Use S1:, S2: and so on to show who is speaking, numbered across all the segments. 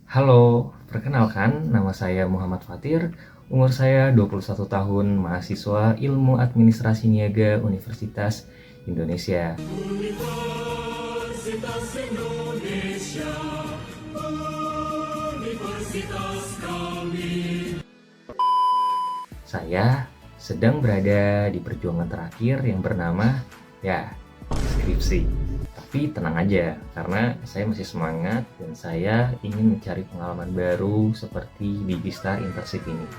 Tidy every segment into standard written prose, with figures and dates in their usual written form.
S1: Halo, perkenalkan nama saya Muhammad Fatir, umur saya 21 tahun, mahasiswa Ilmu Administrasi Niaga Universitas Indonesia. Universitas Indonesia, universitas kami. Saya sedang berada di perjuangan terakhir yang bernama, skripsi. Tapi tenang aja, karena saya masih semangat dan saya ingin mencari pengalaman baru seperti di Gistar Internship ini.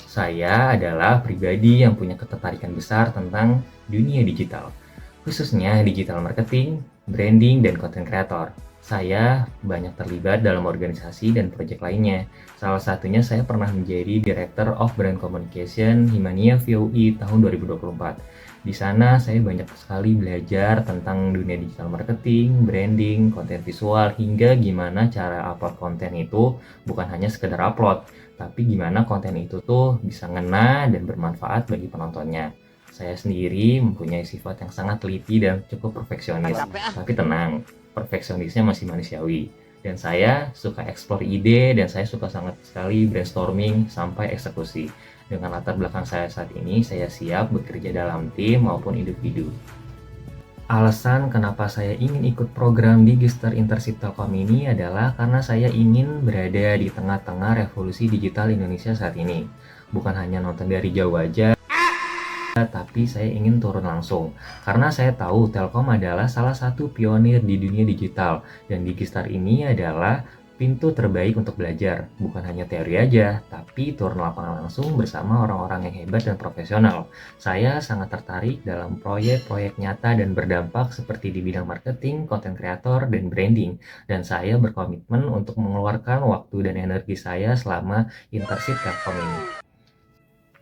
S1: Saya adalah pribadi yang punya ketertarikan besar tentang dunia digital, khususnya digital marketing, branding, dan content creator. Saya banyak terlibat dalam organisasi dan proyek lainnya. Salah satunya saya pernah menjadi Director of Brand Communication Himania VOI tahun 2024. Di sana saya banyak sekali belajar tentang dunia digital marketing, branding, konten visual, hingga gimana cara upload konten itu bukan hanya sekedar upload, tapi gimana konten itu tuh bisa ngena dan bermanfaat bagi penontonnya. Saya sendiri mempunyai sifat yang sangat teliti dan cukup perfeksionis. Tapi tenang, perfeksionisnya masih manusiawi. Dan saya suka explore ide dan saya suka sangat sekali brainstorming sampai eksekusi. Dengan latar belakang saya saat ini, saya siap bekerja dalam tim maupun individu. Alasan kenapa saya ingin ikut program di Gistar Internship Telkom ini adalah karena saya ingin berada di tengah-tengah revolusi digital Indonesia saat ini. Bukan hanya nonton dari jauh aja, tapi saya ingin turun langsung. Karena saya tahu Telkom adalah salah satu pionir di dunia digital, dan di Gistar ini adalah pintu terbaik untuk belajar. Bukan hanya teori aja, tapi turun lapangan langsung bersama orang-orang yang hebat dan profesional. Saya sangat tertarik dalam proyek-proyek nyata dan berdampak seperti di bidang marketing, content creator, dan branding. Dan saya berkomitmen untuk mengeluarkan waktu dan energi saya selama internship Telkom ini.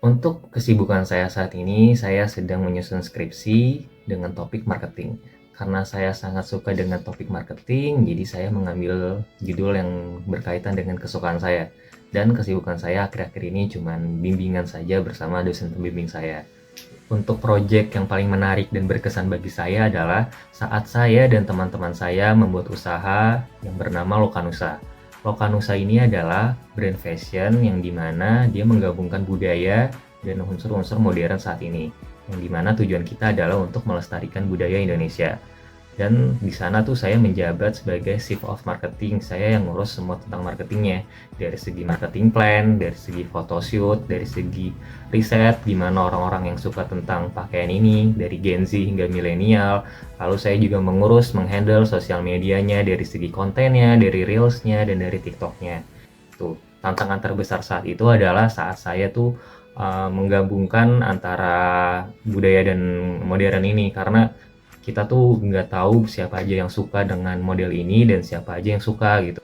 S1: Untuk kesibukan saya saat ini, saya sedang menyusun skripsi dengan topik marketing. Karena saya sangat suka dengan topik marketing, jadi saya mengambil judul yang berkaitan dengan kesukaan saya. Dan kesibukan saya akhir-akhir ini cuma bimbingan saja bersama dosen pembimbing saya. Untuk proyek yang paling menarik dan berkesan bagi saya adalah saat saya dan teman-teman saya membuat usaha yang bernama Lokanusa. Lokanusa ini adalah brand fashion yang dimana dia menggabungkan budaya dan unsur-unsur modern saat ini. Yang dimana tujuan kita adalah untuk melestarikan budaya Indonesia. Dan di sana tuh saya menjabat sebagai Chief of Marketing. Saya yang ngurus semua tentang marketingnya. Dari segi marketing plan, dari segi photoshoot, dari segi riset, di mana orang-orang yang suka tentang pakaian ini, dari Gen Z hingga milenial. Lalu saya juga menghandle sosial medianya, dari segi kontennya, dari Reels-nya, dan dari TikTok-nya. Tuh, tantangan terbesar saat itu adalah saat saya tuh menggabungkan antara budaya dan modern ini, karena kita tuh nggak tahu siapa aja yang suka dengan model ini dan siapa aja yang suka gitu.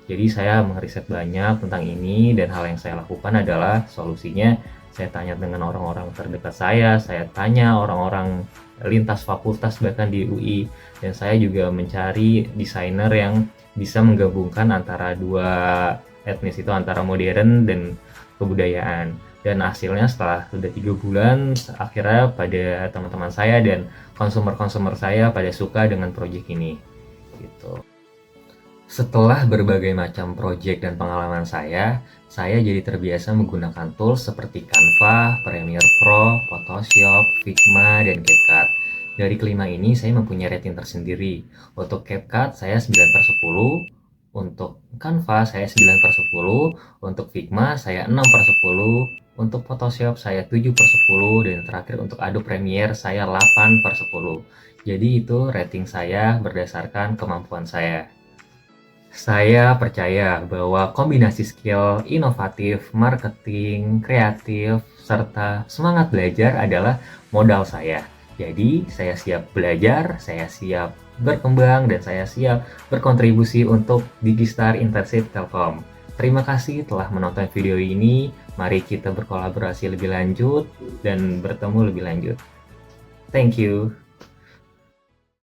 S1: Jadi saya meriset banyak tentang ini dan hal yang saya lakukan adalah solusinya saya tanya dengan orang-orang terdekat saya tanya orang-orang lintas fakultas bahkan di UI, dan saya juga mencari desainer yang bisa menggabungkan antara dua etnis itu, antara modern dan kebudayaan. Dan hasilnya setelah sudah 3 bulan, akhirnya pada teman-teman saya dan konsumer-konsumer saya pada suka dengan proyek ini gitu. Setelah berbagai macam proyek dan pengalaman saya jadi terbiasa menggunakan tools seperti Canva, Premiere Pro, Photoshop, Figma, dan CapCut. Dari kelima ini saya mempunyai rating tersendiri. Untuk CapCut saya 9/10, untuk Canva saya 9/10, untuk Figma saya 6/10, untuk Photoshop saya 7/10, dan terakhir untuk Adobe Premiere saya 8/10. Jadi itu rating saya berdasarkan kemampuan saya. Saya percaya bahwa kombinasi skill inovatif, marketing, kreatif, serta semangat belajar adalah modal saya. Jadi saya siap belajar, saya siap berkembang, dan saya siap berkontribusi untuk Digistar Internship Telkom. Terima kasih telah menonton video ini. Mari kita berkolaborasi lebih lanjut dan bertemu lebih lanjut. Thank you.